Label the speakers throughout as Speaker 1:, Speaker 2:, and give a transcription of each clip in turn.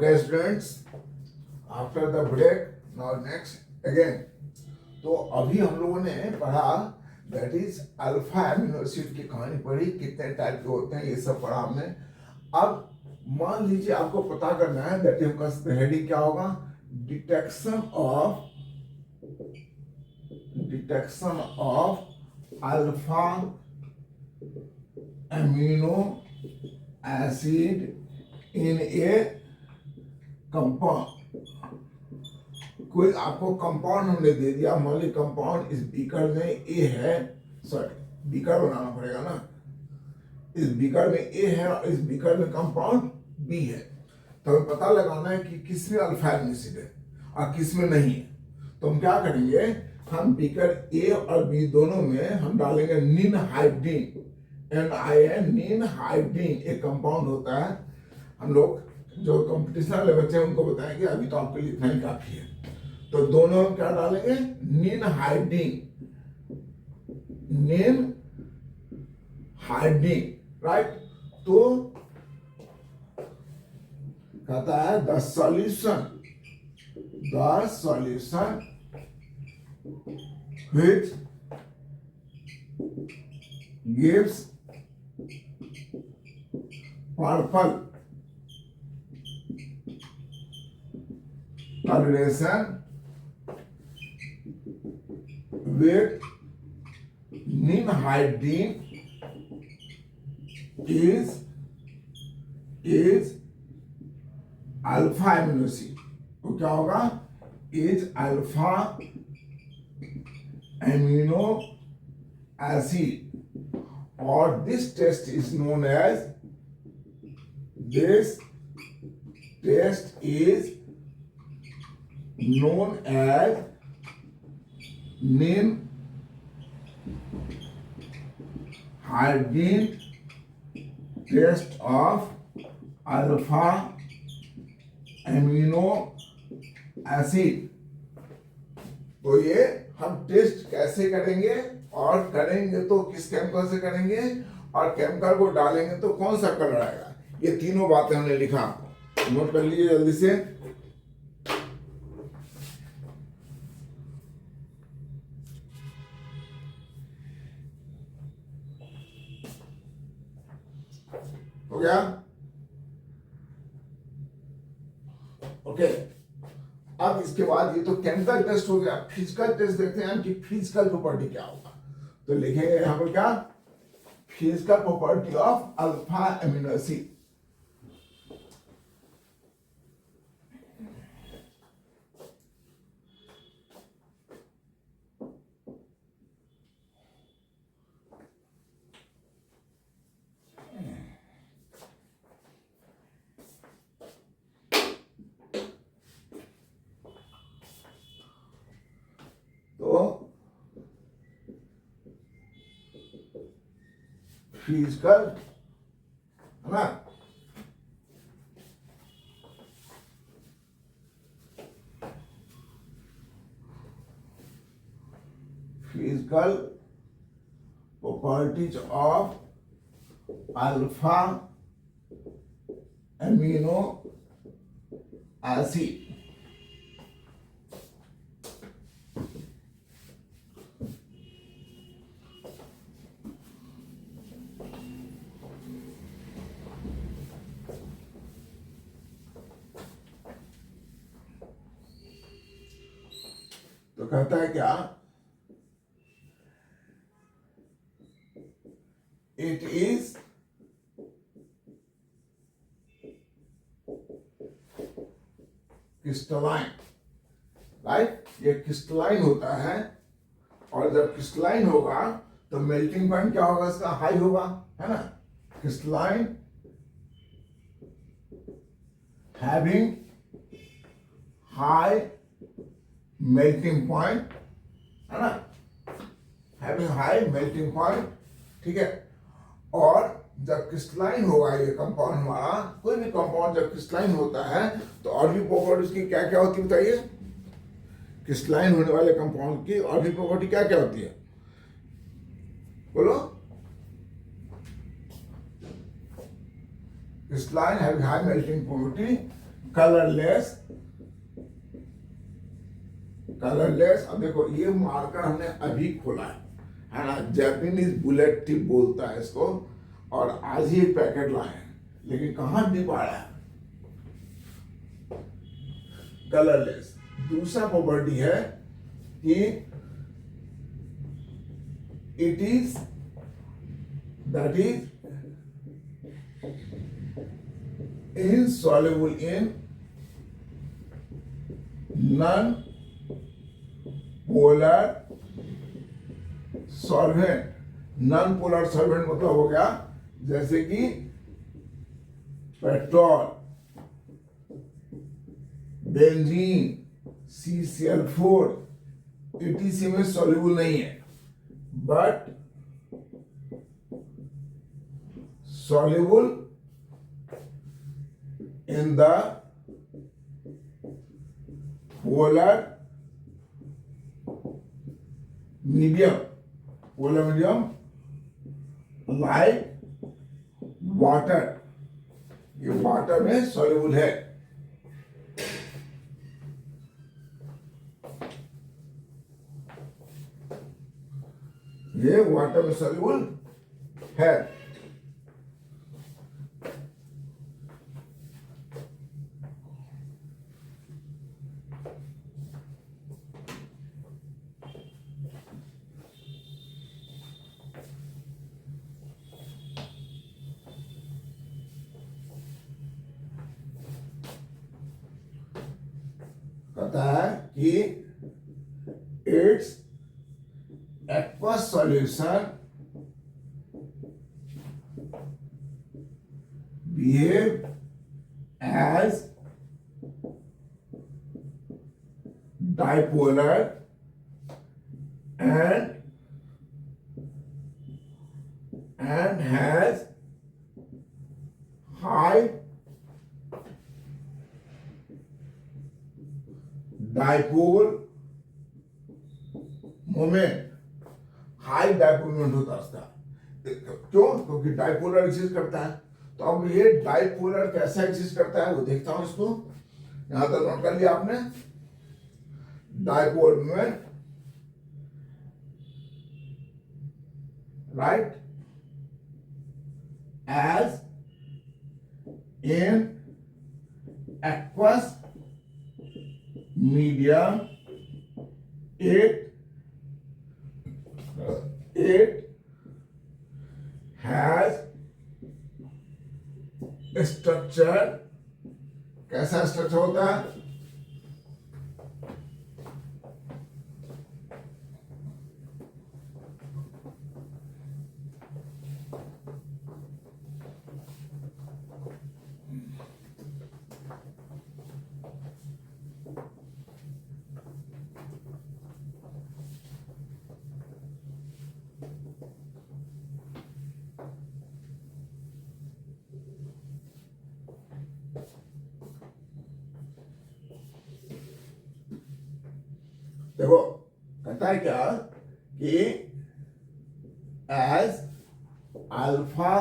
Speaker 1: Okay, students, after the break, now next again. तो अभी हम लोगों ने पढ़ा that is alpha amino acid की कहानी पढ़ी, कितने टाइप के होते हैं ये सब पढ़ा हमने। अब मान लीजिए आपको पता करना है दैट इज हेडिंग क्या होगा, detection of alpha amino acid in A compound. कोई आपको कंपाउंड हमने दे दिया, मान ली कंपाउंड इस बीकर में ए है, सॉरी बीकर बनाना पड़ेगा ना, इस बीकर में ए है और इस बीकर में कंपाउंड बी है। तो हमें पता लगाना है कि किसमें अल्फा एमिनो एसिड है और किसमें नहीं है। तो हम क्या करेंगे, हम बीकर ए और बी दोनों में हम डालेंगे निनहाइड्रीन, NIN, निनहाइड्रीन एक कंपाउंड होता है। हम लोग जो कंपटीशन वाले बच्चे हैं उनको बताएंगे, अभी तो आपके लिए इतना ही काफी है। तो दोनों हम क्या डालेंगे, निनहाइड्रीन, राइट। तो कहता है the solution which gives purple coloration with ninehyddine is alpha amino acid. तो क्या होगा, इज अल्फा एमिनो एसिड, और this test is known as ninhydrin test of alpha amino acid. तो ये हम टेस्ट कैसे करेंगे, और करेंगे तो किस केमिकल से करेंगे, और केमिकल को डालेंगे तो कौन सा कलर आएगा, ये तीनों बातें हमने लिखा, नोट कर लीजिए जल्दी से। हो गया, ओके। अब इसके बाद ये तो केमिकल टेस्ट हो गया, फिजिकल टेस्ट देखते हैं कि फिजिकल प्रॉपर्टी क्या होगा। तो लिखेंगे यहां पर क्या, physical property of alpha amino acid. Physical है ना, physical properties of alpha amino acid. तो कहता है क्या, इट इज क्रिस्टलाइन, राइट। ये क्रिस्टलाइन होता है, और जब क्रिस्टलाइन होगा तो मेल्टिंग पॉइंट क्या होगा, इसका हाई होगा, है ना। Crystalline having high melting point, है ना, हैविंग हाई मेल्टिंग पॉइंट, ठीक है। और जब क्रिस्टलाइन होगा ये कंपाउंड हमारा, कोई भी कंपाउंड जब क्रिस्टलाइन होता है तो और भी प्रॉपर्टी उसकी क्या क्या होती है बताइए। क्रिस्टलाइन होने वाले कंपाउंड की और भी प्रॉपर्टी क्या क्या होती है, बोलो। crystalline having high melting property colourless, colourless. अब देखो ये मार्कर हमने अभी खोला है ना, जैपनीज बुलेट टिप बोलता है इसको, और आज ही एक पैकेट लाए हैं, लेकिन कहाँ डिप आया है, कलरलेस। दूसरा प्रॉपर्टी है कि it is, that is insoluble in non-polar solvent। Non polar solvent मतलब हो गया जैसे कि पेट्रोल, बेंजीन, CCl4, ETC में सॉल्युबल नहीं है, but soluble in the polar medium, polar medium like water, ये वाटर में soluble है। ये वाटर में soluble है। कहता है कि it's aqueous solution behave as dipolar and has high dipole moment, high dipole moment होता है उसका। क्यों? क्योंकि डाइपोलर एग्जिस्ट करता है। तो अब ये डाइपोलर कैसा एग्जिस्ट करता है वो देखता हूं इसको। यहां तक नोट कर लिया आपने, dipole moment, right, as in aqueous medium, it has structure, कैसा स्ट्रक्चर होता है? देखो कहता है क्या कि as alpha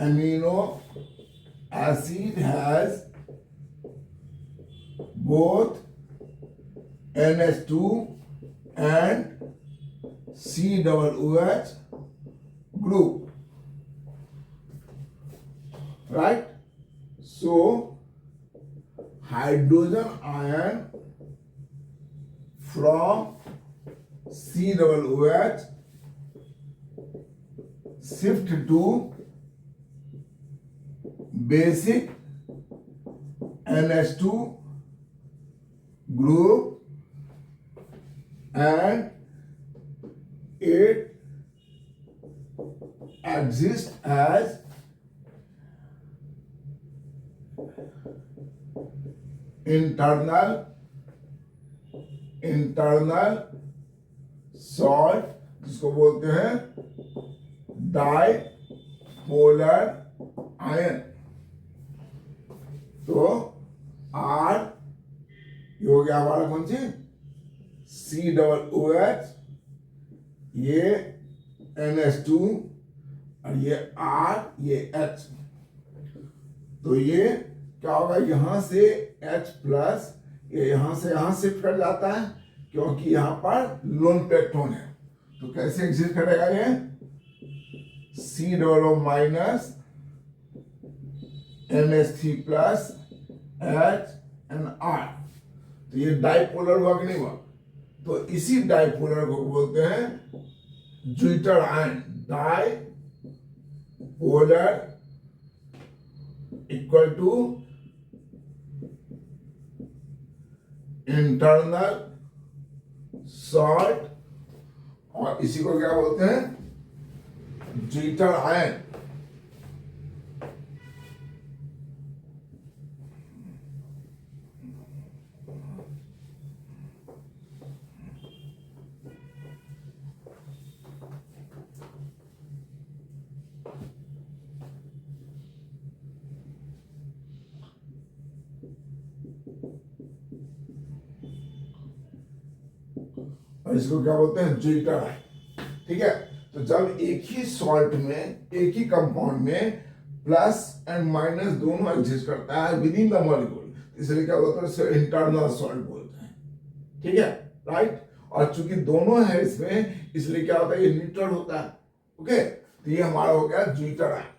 Speaker 1: amino acid has both NH2 and COOH group, right? So hydrogen ion from COOH shift to basic NH2 group and it exists as internal salt, जिसको बोलते हैं डाइपोलर आयन। तो आर ये हो गया हमारा कौन सी COOH, ये NH2 और ये R, ये H। तो ये क्या होगा, यहां से H प्लस ये यहां से यहां शिफ्ट कर जाता है क्योंकि यहां पर लोन पेक्टोन है। तो कैसे एग्जिस्ट करेगा ये, C double minus NH3 plus HNR। तो ये डाइपोलर हुआ कि नहीं हुआ, तो इसी डाइपोलर को बोलते हैं zwitter ion. Dipolar equal to internal salt, और इसी को क्या बोलते हैं, ज्विटर आयन। और इसको क्या बोलते हैं, ज्विटर आयन। ठीक है, तो जब एक ही सॉल्ट में, एक ही कंपाउंड में प्लस एंड माइनस दोनों एग्जिस्ट करता है विद इन द मॉलिक्यूल, इसलिए क्या बोलते हैं, इसे इंटरनल सॉल्ट बोलते हैं। ठीक है, राइट। और चूंकि दोनों है इसमें, इसलिए क्या होता है, ये न्यूट्रल होता है। ओके, तो ये हमारा हो गया ज्विटर आयन।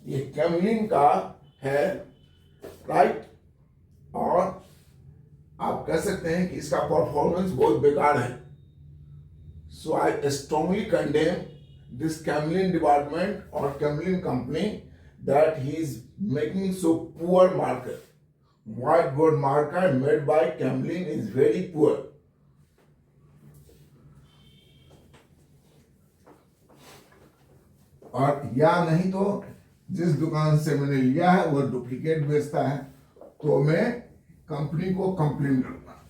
Speaker 1: ये कैमलिन का है, राइट। और आप कह सकते हैं कि इसका परफॉर्मेंस बहुत बेकार है। So I strongly condemn this Camlin department और Camlin company that he is making so poor marker. White board marker made by Camlin is very poor. और या नहीं तो जिस दुकान से मैंने लिया है वो डुप्लीकेट बेचता है, तो मैं कंपनी को कंप्लेन करूंगा।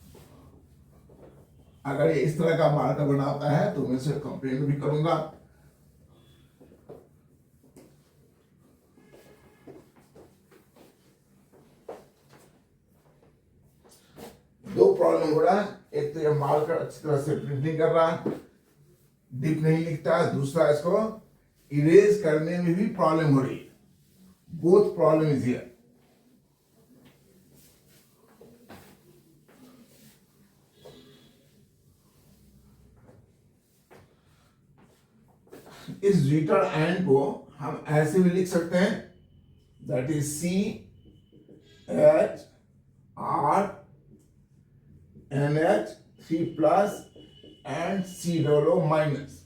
Speaker 1: अगर ये इस तरह का मार्कर बनाता है तो मैं इसे कंप्लेन भी करूंगा। दो प्रॉब्लम हो रहा है, एक तो ये मार्कर अच्छी तरह से प्रिंट नहीं कर रहा, डिप नहीं लिखता है, दूसरा इसको इरेज करने में भी प्रॉब्लम हो रही है। Both problem is here. इस ज्विटर आयन को हम ऐसे भी लिख सकते हैं, that is CH NH3 plus and C double minus,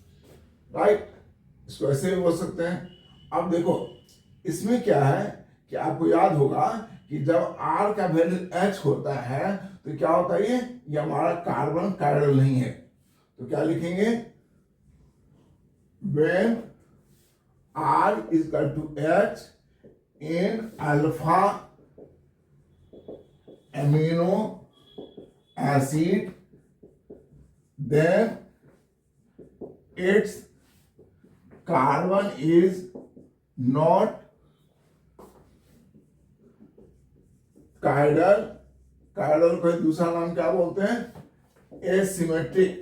Speaker 1: right. इसको ऐसे भी बोल सकते हैं। अब देखो इसमें क्या है कि आपको याद होगा कि जब R का वैल्यू H होता है तो क्या होता है, ये हमारा कार्बन कायरल नहीं है, तो क्या लिखेंगे, when R is equal to H in alpha amino acid, then its carbon is not chiral। chiral का दूसरा नाम क्या बोलते हैं, asymmetric।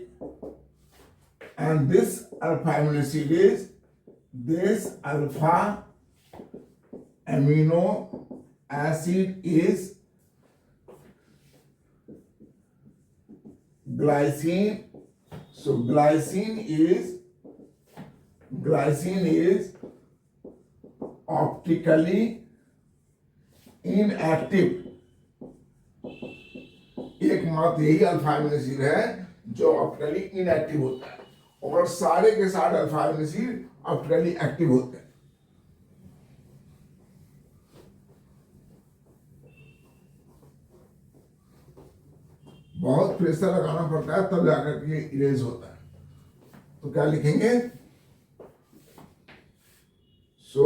Speaker 1: and this alpha amino acid is, this alpha amino acid is glycine। so glycine is optically inactive। एकमात्र यही alpha amino acid है जो ऑप्टिकली इनएक्टिव होता है, और सारे के सारे alpha amino acid optically active होते हैं। बहुत प्रेशर लगाना पड़ता है तब जाकर के इरेज होता है। तो क्या लिखेंगे, so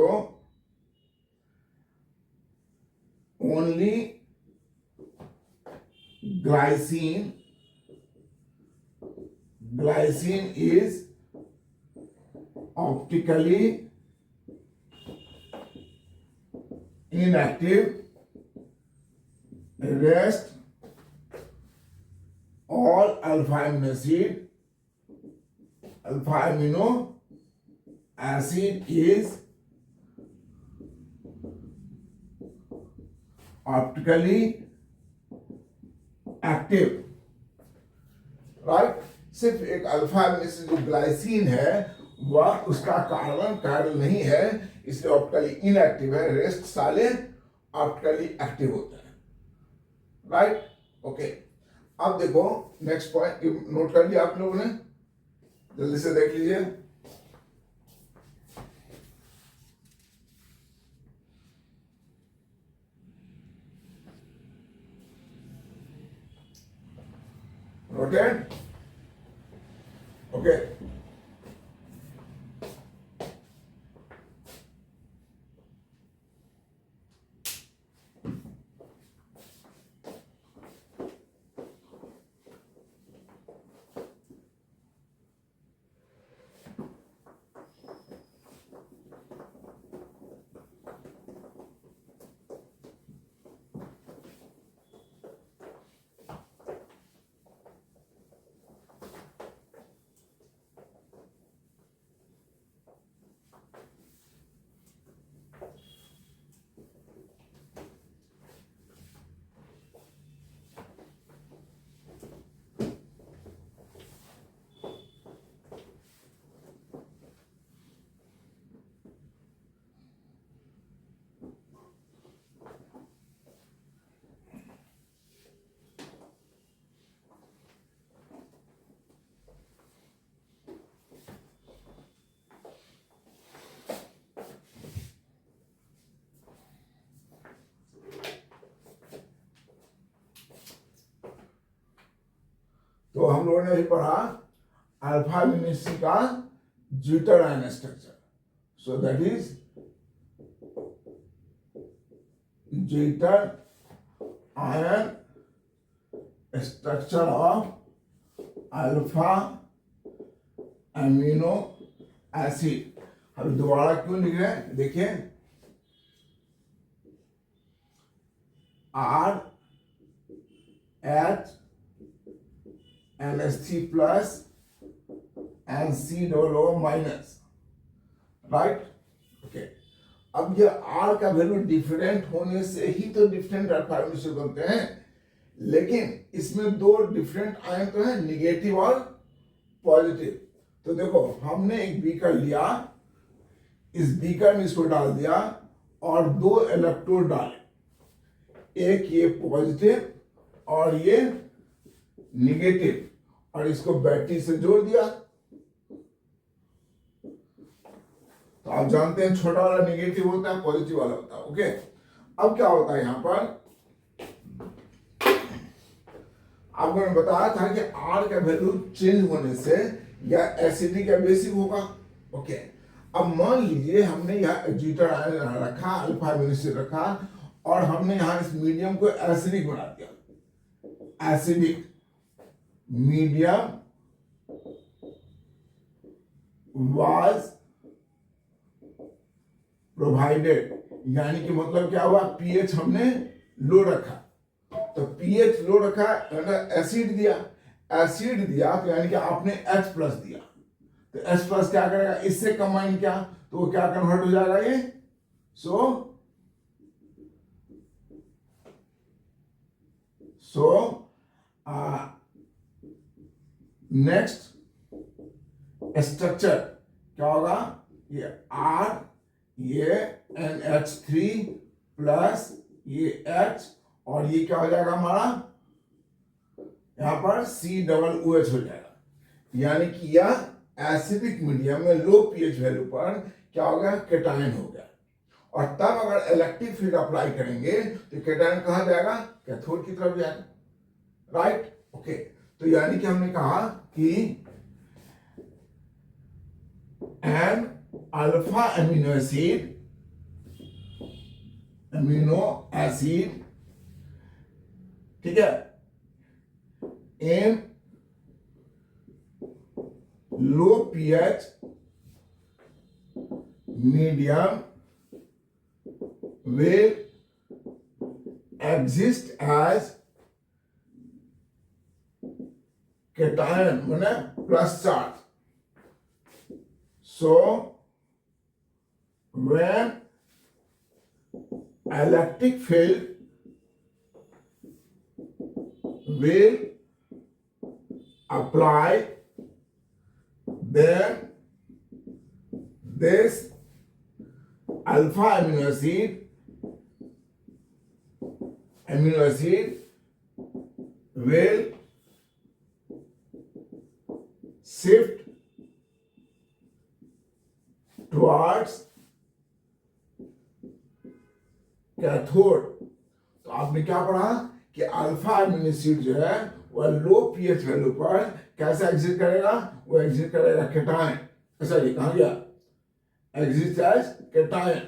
Speaker 1: only glycine is optically inactive, rest all alpha amino acid alpha amino acid is optically active, right. सिर्फ एक अल्फा में से जो ग्लाइसिन है वह उसका कार्बन कार्बन नहीं है, इसलिए ऑप्टिकली इनएक्टिव है। रेस्ट सारे ऑप्टिकली एक्टिव होते हैं, राइट। ओके, अब देखो नेक्स्ट पॉइंट नोट कर लिया आप लोगों ने, जल्दी से देख लीजिए। Noted? Okay. तो हम लोगों ने भी पढ़ा अल्फा यूनिसी का zwitter ion structure. So that is zwitter ion structure of alpha amino acid. हम दोबारा क्यों लिख रहे हैं, देखिए R H NH3 plus and C minus, right. Okay, अब ये R का वैल्यू डिफरेंट होने से ही तो डिफरेंट अल्फा एमिनो बनते हैं, लेकिन इसमें दो डिफरेंट आयन तो है, निगेटिव और पॉजिटिव। तो देखो हमने एक बीकर लिया, इस बीकर में इसको डाल दिया और दो इलेक्ट्रोड डाले, एक ये पॉजिटिव और ये निगेटिव, और इसको बैटरी से जोड़ दिया। तो आप जानते हैं छोटा वाला निगेटिव होता है, पॉजिटिव वाला होता है। ओके, अब क्या होता है यहां पर, आपको मैंने बताया था कि R का वैल्यू चेंज होने से या एसिडिक या बेसिक होगा। ओके, अब मान लीजिए हमने यहाँ ज्यूटर आयन रखा, अल्फा एमिनो एसिड रखा, और हमने यहां इस मीडियम को एसिडिक बना दिया। एसिडिक मीडियम was provided, यानी कि मतलब क्या हुआ, पीएच हमने लो रखा, तो पीएच लो रखा, एसिड दिया, एसिड दिया तो यानी कि आपने H प्लस दिया, तो H प्लस क्या करेगा, इससे कंबाइन किया तो वो क्या कन्वर्ट हो जाएगा ये। सो नेक्स्ट स्ट्रक्चर क्या होगा, ये R, ये NH3 प्लस ये H, और ये क्या हो जाएगा हमारा, यहां पर COOH हो जाएगा। यानी कि यह एसिडिक मीडियम में लो पीएच वैल्यू पर क्या हो गया, केटायन हो गया। और तब अगर इलेक्ट्रिक फील्ड अप्लाई करेंगे तो केटायन कहां जाएगा, कैथोड की तरफ जाएगा, राइट। ओके, तो यानी कि हमने कहा कि एन अल्फा एमिनो एसिड, ठीक है, in low pH medium will exist as cation माने plus charge, So when electric field will apply, then this alpha amino acid will shift towards cathode. तो आपने क्या पढ़ा कि अल्फा अमीनो एसिड जो है वह लो पीएच वैल्यू पर कैसा एग्जिट करेगा, वो एग्जिट करेगा केटायन, सॉरी कहा गया exit as cation,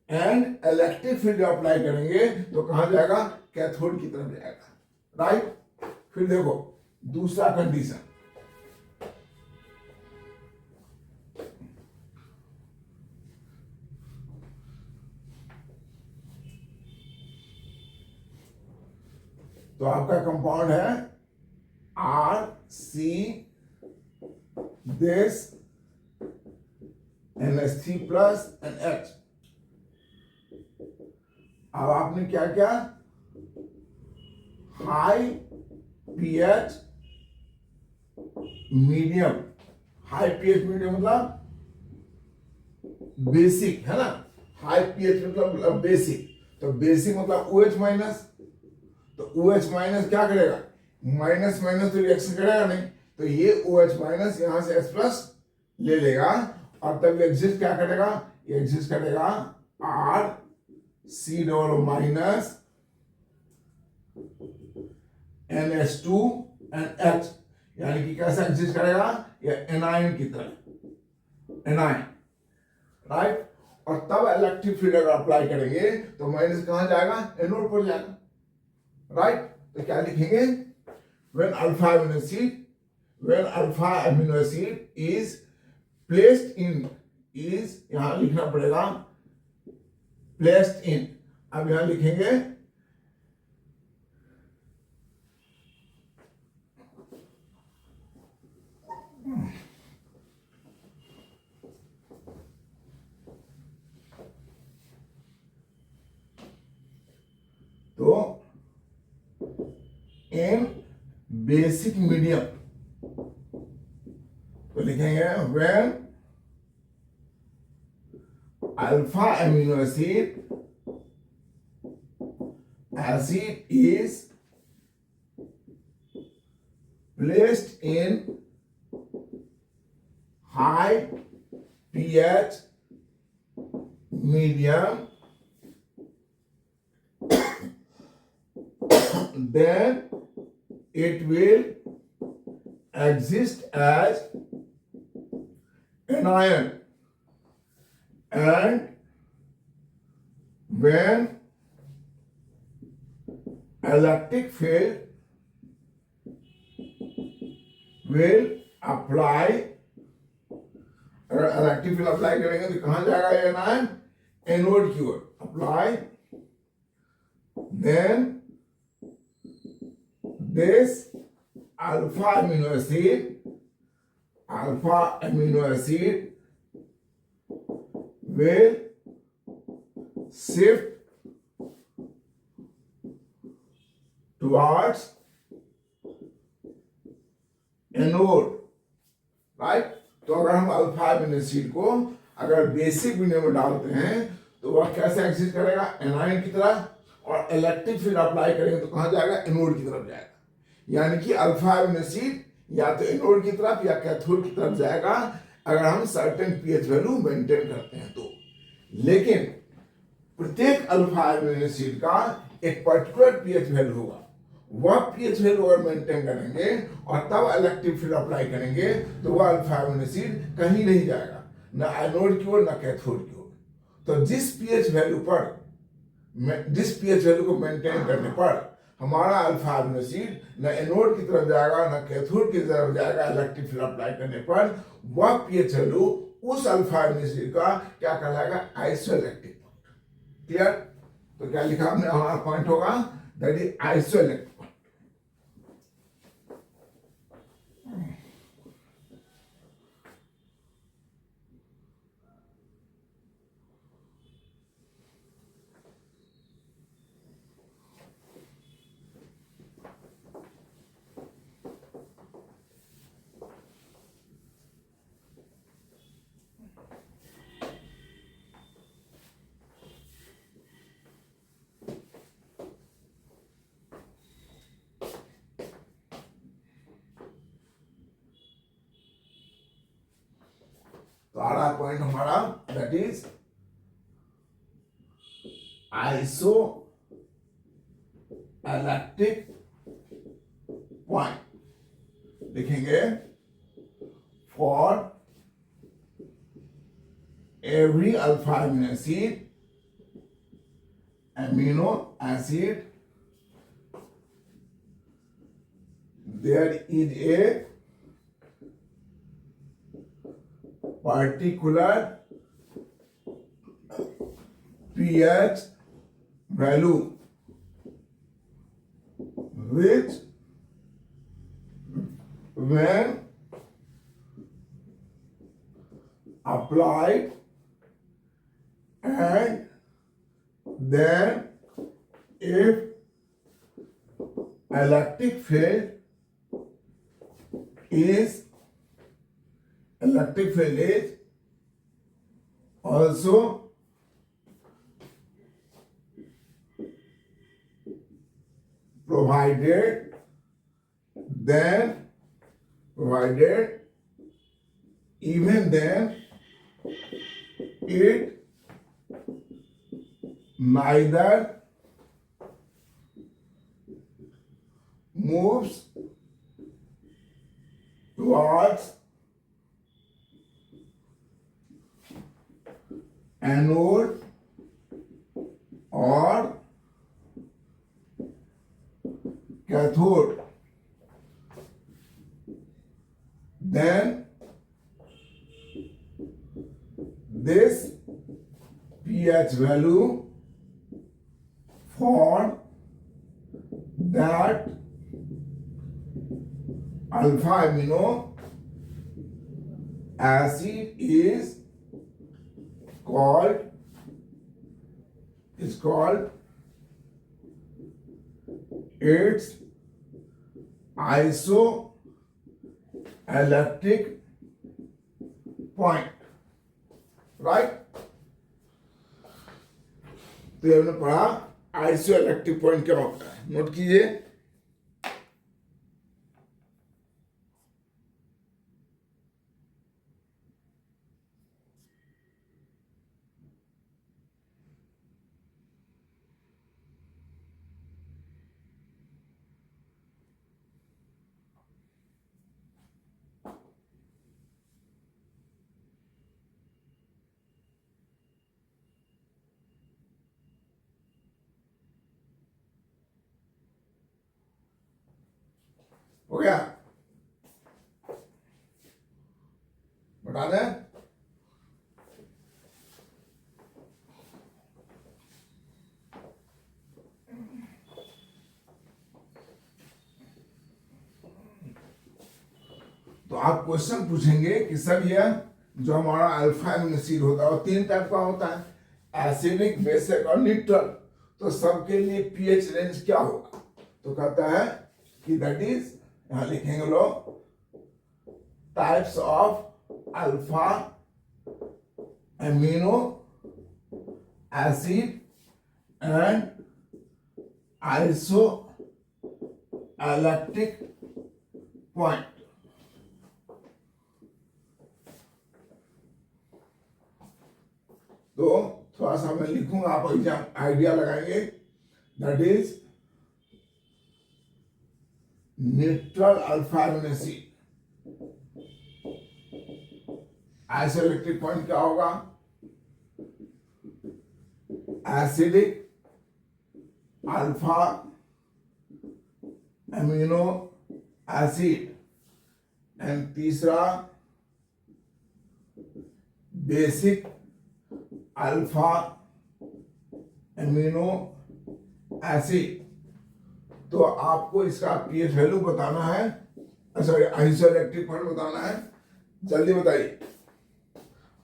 Speaker 1: and electric field apply करेंगे तो कहां जाएगा, कैथोड की तरफ जाएगा, राइट। फिर देखो दूसरा कंडीशन, तो आपका कंपाउंड है R see this NH3 plus NH। अब आपने क्या किया, high pH medium, high pH medium मतलब बेसिक है ना, हाई पीएच मतलब बेसिक, तो बेसिक मतलब OH माइनस, तो OH माइनस क्या करेगा, माइनस माइनस तो रिएक्शन करेगा नहीं, तो ये OH माइनस यहां से H प्लस ले लेगा और तब एग्जिस्ट क्या करेगा, ये एग्जिस्ट करेगा R C double minus NH2 and H, यानी कि कैसा एग्जिस्ट करेगा, ये एनायन की तरह, एनायन, राइट। और तब इलेक्ट्रिक फील्ड अगर अप्लाई करेंगे तो माइनस कहां जाएगा, एनोड पर जाएगा, राइट। तो क्या लिखेंगे, when alpha amino acid is placed in, is यहां लिखना पड़ेगा placed in, अब यहां लिखेंगे तो इन बेसिक मीडियम, तो लिखेंगे when alpha amino acid is placed in high pH medium, then it will exist as anion, and when electric field will apply, अगर इलेक्ट्रिक फील्ड अप्लाई करेंगे तो कहां जाएगा ये एनायन, एनोड की ओर, apply, then this alpha amino acid will shift towards anode, right. तो अगर हम अल्फा अमीनो एसिड को अगर बेसिक मीडियम में डालते हैं तो वह कैसे एग्जिस्ट करेगा, एनायन की तरह, और इलेक्ट्रिक फील्ड अप्लाई करेंगे तो कहां जाएगा, एनोड की तरफ जाएगा, यानी कि अल्फा अमीनो एसिड या तो एनोड की तरफ या कैथोड की तरफ जाएगा अगर हम सर्टेन पीएच वैल्यू मेंटेन करते हैं तो। लेकिन प्रत्येक अल्फा अमीनो एसिड का एक पर्टिकुलर पीएच वैल्यू होगा, वह पीएच वैल्यू अगर मेंटेन करेंगे और तब इलेक्ट्रिक फील्ड अप्लाई करेंगे तो वह अल्फा अमीनो एसिड कहीं नहीं जाएगा, न एनोड की ओर न कैथोड की ओर। तो जिस पीएच वैल्यू को मेंटेन करने पर हमारा अल्फा अमीनो एसिड न एनोड की तरफ जाएगा न कैथोड की तरफ जाएगा, इलेक्ट्रिक फील्ड अप्लाई करने पर वह पीएच वैल्यू उस अल्फा अमीनो एसिड का क्या कहलाएगा, आइसोइलेक्ट्रिक पॉइंट। क्लियर। तो क्या लिखा हमने, हमारा पॉइंट होगा दैट इज आइसोइलेक्ट्रिक पॉइंट। तो आ रहा पॉइंट हमारा that is iso electric point. लिखेंगे for every alpha amino acid there is a particular pH value which when applied and then if electric field is also provided even then it neither moves towards anode or cathode, then this pH value for that alpha amino acid is called its isoelectric point, right? तो ये हमने पढ़ा isoelectric point क्या होता है, note कीजिए। हो गया, बता दें। तो आप क्वेश्चन पूछेंगे कि सर ये जो हमारा अल्फा एमिनो एसिड होता है वो 3 टाइप का होता है, एसिडिक, बेसिक और न्यूट्रल। तो सबके लिए पीएच रेंज क्या होगा? तो कहता है कि दैट इज, यहां लिखेंगे लोग, types of alpha amino acid and iso electric point. तो थोड़ा सा मैं लिखूंगा, आप एग्जाम आइडिया लगाएंगे। That is neutral alpha amino acid, isoelectric point क्या होगा? Acidic alpha amino acid, and तीसरा बेसिक अल्फा एमिनो एसिड। तो आपको इसका पीएच वैल्यू बताना है, सॉरी आइसोइलेक्ट्रिक पॉइंट बताना है। जल्दी बताइए,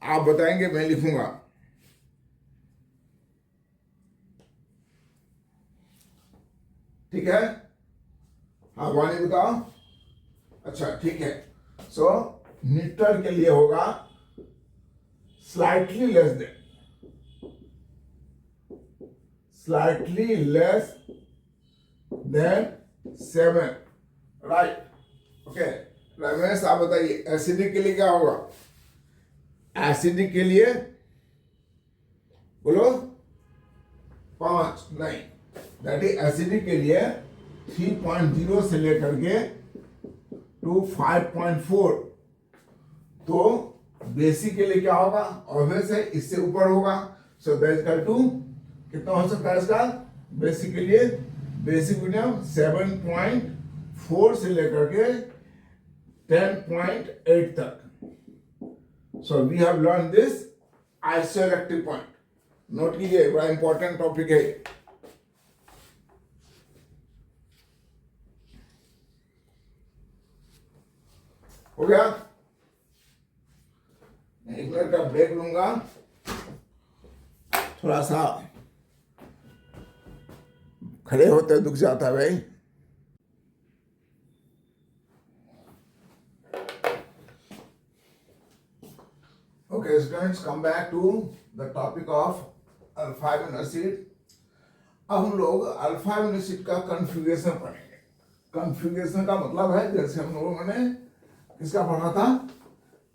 Speaker 1: आप बताएंगे मैं लिखूंगा। ठीक है, हाँ वाणी बताओ। अच्छा ठीक है, सो न्यूट्रल के लिए होगा slightly less than 7, right? Okay, Ramesh आप बताइए एसिडिक के लिए क्या होगा? एसिडिक के लिए बोलो 5 नहीं, दैट इज एसिडिक के लिए 3.0 से लेकर के टू 5.4। तो बेसिक के लिए क्या होगा, ऑब्वियस है इससे ऊपर होगा। सो दैट इज टू कितना हो सकता है इसका बेसिक के लिए, बेसिक मीडियम 7.4 से लेकर के 10.8 तक। So we have learn this isoelectric point, note कीजिए, बड़ा इंपॉर्टेंट टॉपिक है। हो गया, एक मिनट का ब्रेक लूंगा, थोड़ा सा खड़े होते दुख जाता है भाई। Okay, students, come back to the topic of alpha amino acid. अब हम लोग अल्फा अमीनो एसिड का कन्फिग्रेशन पढ़ेंगे। कन्फिग्रेशन का मतलब है जैसे हम लोगों ने किसका पढ़ा था,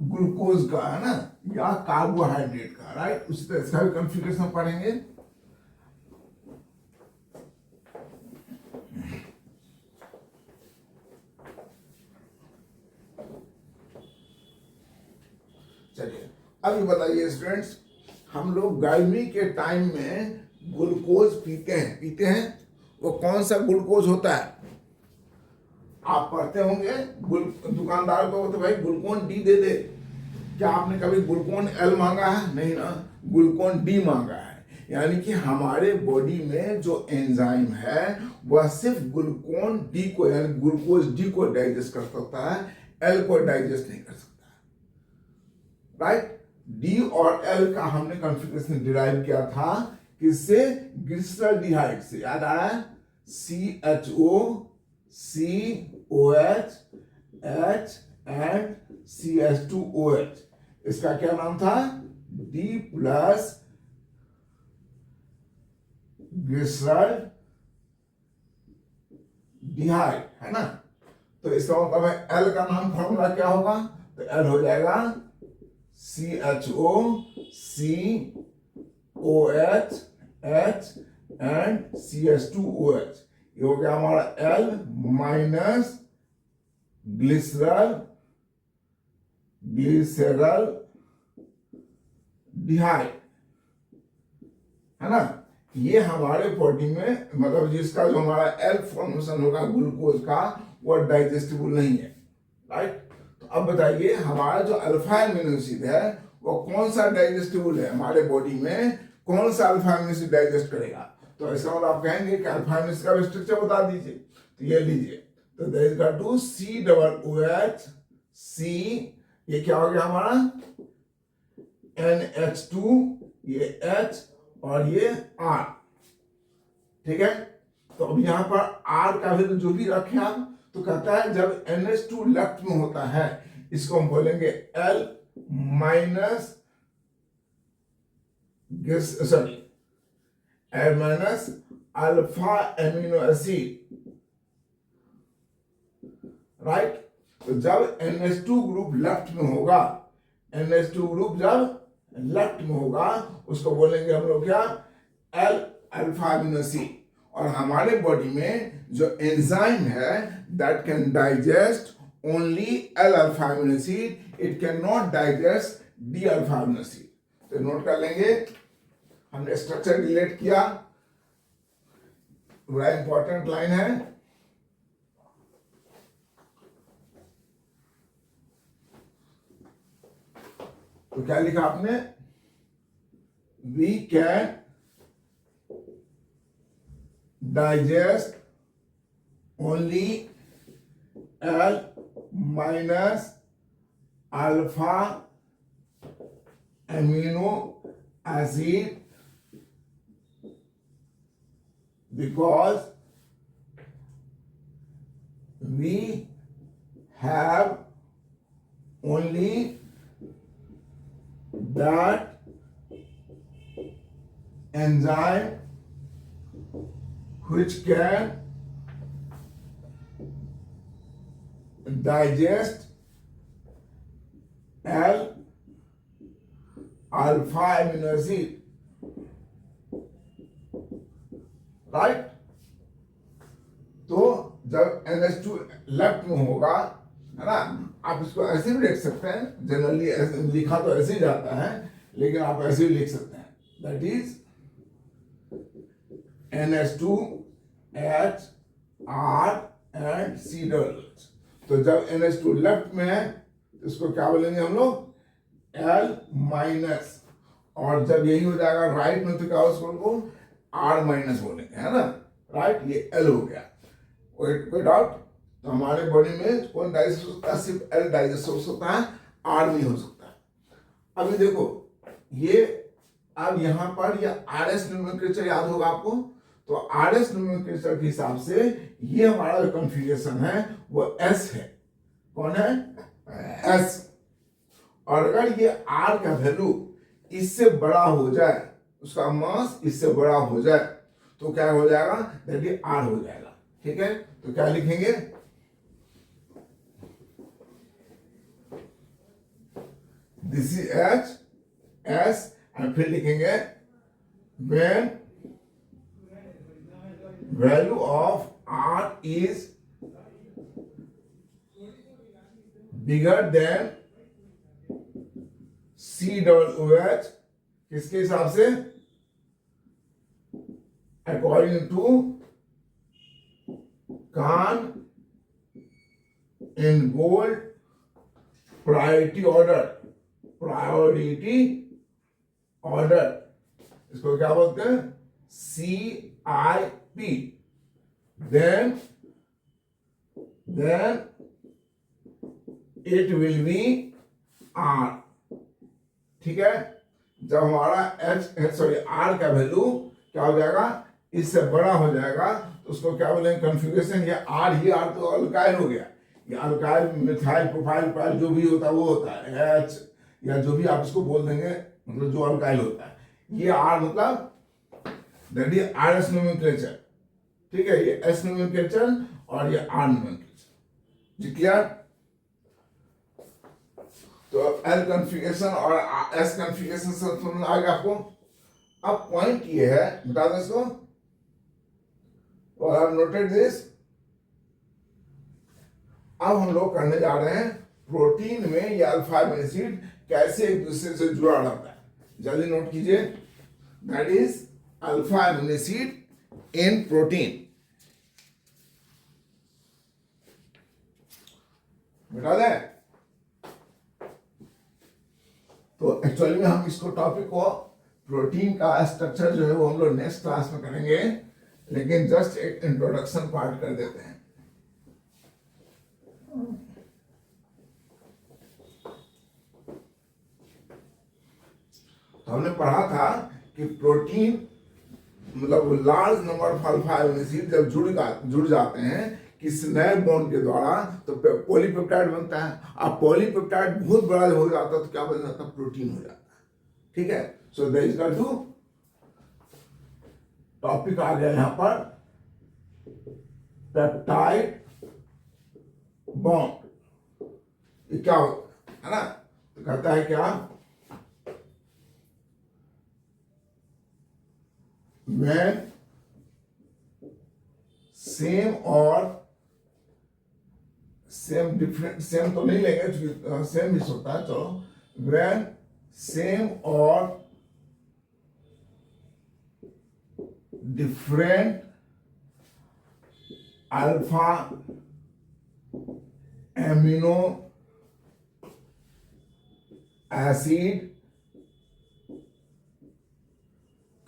Speaker 1: ग्लूकोज का, है ना, या कार्बोहाइड्रेट का, राइट, उसी तरह इसका भी कन्फिग्रेशन पढ़ेंगे। चलिए अब ये बताइए स्टूडेंट्स, हम लोग गर्मी के टाइम में ग्लूकोज पीते हैं, वो कौन सा ग्लूकोज होता है, आप पढ़ते होंगे, दुकानदार को तो भाई ग्लूकोन डी दे दे। क्या आपने कभी ग्लूकोन एल मांगा है? नहीं ना, ग्लूकोन डी मांगा है। यानी कि हमारे बॉडी में जो एंजाइम है वह सिर्फ ग्लूकोन डी को, यानी ग्लूकोज डी को डाइजेस्ट कर सकता है, एल को डाइजेस्ट नहीं कर सकता, राइट। डी और एल का हमने कॉन्फ़िगरेशन डिराइव किया था किससे, ग्लिसरॉल्डिहाइड से, याद आया, CHO COH H and CH2OH, इसका क्या नाम था, D प्लस ग्लिसरॉल्डिहाइड, है ना। तो इसका मतलब है एल का नाम फॉर्मूला क्या होगा, तो एल हो जाएगा CHO COH H and CH2OH। ये हो गया हमारा L माइनस ग्लिसरॉल्डिहाइड, है ना। ये हमारे बॉडी में, मतलब जिसका जो हमारा एल फॉर्मेशन होगा ग्लूकोज का, वो डाइजेस्टिबल नहीं है, राइट। तो अब बताइए हमारा जो अल्फा अमीनो एसिड है वो कौन सा डाइजेस्टिबल है, हमारे बॉडी में कौन सा अल्फा अमीनो एसिड डाइजेस्ट करेगा। तो इसका मतलब आप कहेंगे कि अल्फा अमीनो एसिड का स्ट्रक्चर बता दीजिए, तो ये लीजिए, तो that is equal to COOH C, ये क्या हो गया हमारा NH2, ये H और ये R, ठीक है। तो अब यहां पर R का वैल्यू जो भी रखे आप, तो कहता है जब NH2 लेफ्ट में होता है इसको हम बोलेंगे L minus alpha amino acid, right. तो जब NH2 ग्रुप लेफ्ट में होगा, NH2 ग्रुप जब लेफ्ट में होगा उसको बोलेंगे हम लोग क्या, L अल्फा एमिनो एसिड। और हमारे बॉडी में जो एंजाइम है that can digest only L alpha amino acid, it can not digest D alpha amino acid. तो नोट कर लेंगे, हमने स्ट्रक्चर रिलेट किया, बड़ा इंपॉर्टेंट लाइन है। तो क्या लिखा आपने, we can digest only L minus alpha amino acid because we have only that enzyme which can digest L alpha amino acid, right. तो जब NH2 लेफ्ट में होगा, है ना, आप इसको ऐसे भी लिख सकते हैं, जनरली लिखा तो ऐसे ही जाता है, लेकिन आप ऐसे भी लिख सकते हैं, that is NH2H R and C double. तो जब NH2 लेफ्ट में है तो इसको क्या बोलेंगे हम लोग, L माइनस, और जब यही हो जाएगा राइट में तो क्या उसको R माइनस बोलेंगे, है ना, राइट। ये L हो गया, कोई डाउट। तो हमारे बॉडी में कौन डाइजेस्ट हो सकता है, सिर्फ L डाइजेस्ट हो सकता है, R नहीं हो सकता। अभी देखो ये, अब यहां पर ये RS नोमेनक्लेचर याद होगा आपको, तो RS नोमेनक्लेचर के हिसाब से ये हमारा जो कॉन्फ़िगरेशन है वो S है। कौन है, S। और अगर ये R का वैल्यू इससे बड़ा हो जाए, उसका मास इससे बड़ा हो जाए, तो क्या हो जाएगा, दैट इज R हो जाएगा, ठीक है। तो क्या लिखेंगे, दिस इज H S, और फिर लिखेंगे when value of R is bigger than C double OH, किसके हिसाब से, according to Cahn Ingold priority order, priority order, इसको क्या बोलते हैं, CIP, then it will be R, ठीक है। जब हमारा R का वैल्यू क्या हो जाएगा, इससे बड़ा हो जाएगा, तो उसको क्या बोलेंगे, कॉन्फ़िगरेशन, ये R तो अल्काइल हो गया, ये अल्काइल मिथाइल प्रोपाइल जो भी होता है वो होता है H, या जो भी आप इसको बोल देंगे, मतलब जो अल्काइल होता है, ये R मतलब दैट इज RS नोमेनक्लेचर, ठीक है। ये S नोमेनक्लेचर और ये R नोमेनक्लेचर, जी क्लियर। तो L कॉन्फ़िगरेशन और S कॉन्फ़िगरेशन सब समझ आ गया आपको। अब पॉइंट ये है, बता दें इसको, और आई नोटेड दिस। अब हम लोग करने जा रहे हैं प्रोटीन में ये अल्फा एमिनो एसिड कैसे एक दूसरे से जुड़ा रहता है, जल्दी नोट कीजिए। That is alpha amino acid in protein, बता दें। तो एक्चुअली में हम इसको टॉपिक को, प्रोटीन का स्ट्रक्चर जो है वो हम लोग नेक्स्ट क्लास में करेंगे, लेकिन जस्ट एक इंट्रोडक्शन पार्ट कर देते हैं। तो हमने पढ़ा था कि प्रोटीन मतलब large number of alpha amino acid जब जुड़ जाते हैं किसी नए बॉन्ड के द्वारा, तो पॉलीपेप्टाइड बनता है। अब पॉलीपेप्टाइड बहुत बड़ा हो जाता है तो क्या बन जाता है, प्रोटीन हो जाता है, ठीक है। So that is two topic आ गया यहां पर, पेप्टाइड बॉन्ड, ये क्या होता है ना, तो कहता है क्या, when सेम और सेम डिफरेंट, सेम तो नहीं लेंगे, सेम भी होता है, चलो, when सेम और different alpha amino acid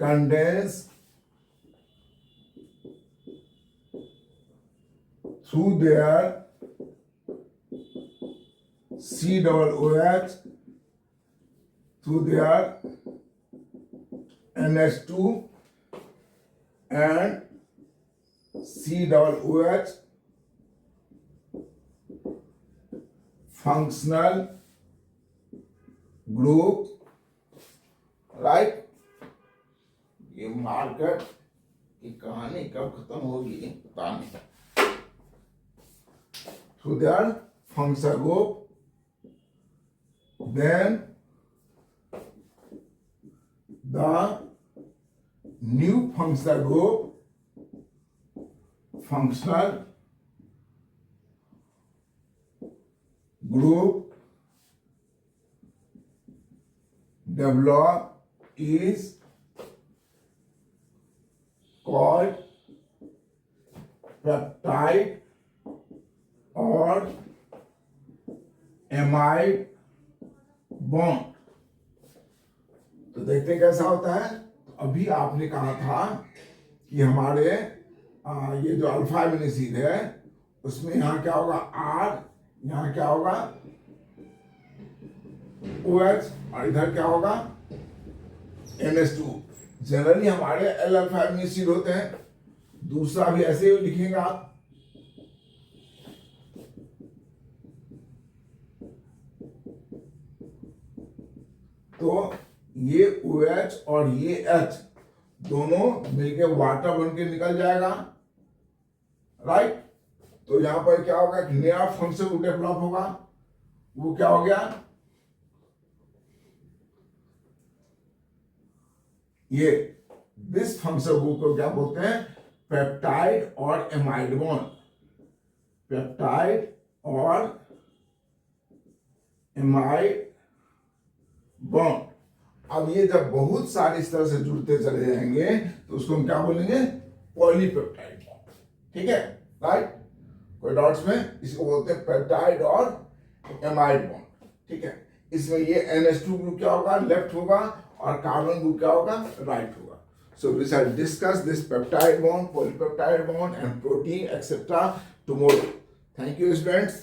Speaker 1: condense through their C double OH, through their NH2 and C double OH functional group, right? ये मार्केट की कहानी कब खत्म होगी पता नहीं। Through their functional group, then the new functional group develop is called peptide और amide bond. तो देखते हैं कैसा होता है। तो अभी आपने कहा था कि हमारे ये जो अल्फा एमिनो एसिड है उसमें यहाँ क्या होगा R, यहाँ क्या होगा OH और इधर क्या होगा NH2। जनरली हमारे L अल्फा एमिनो एसिड होते हैं, दूसरा भी ऐसे ही लिखेंगे आप। तो ये OH और ये H दोनों मिलके वाटर बन के निकल जाएगा, राइट। तो यहां पर क्या होगा, एक नया फंक्शन ग्रुप डेवलप होगा। वो क्या हो गया, ये दिस फंक्शन ग्रुप को क्या बोलते हैं, पेप्टाइड और एमाइड बॉन्ड। पेप्टाइड और एमाइड बॉन्ड। अब ये जब बहुत सारे इस तरह से जुड़ते चले जाएंगे तो उसको हम क्या बोलेंगे, पॉलीपेप्टाइड बॉन्ड। ठीक है, राइट। कोई डाउट्स में, इसको बोलते हैं पेप्टाइड और एमाइड बॉन्ड। ठीक है, इसमें ये NH2 ग्रुप क्या होगा, लेफ्ट होगा, और कार्बन ग्रुप क्या होगा, राइट होगा। So we shall discuss this peptide bond, polypeptide bond and protein etc. tomorrow. Thank you students.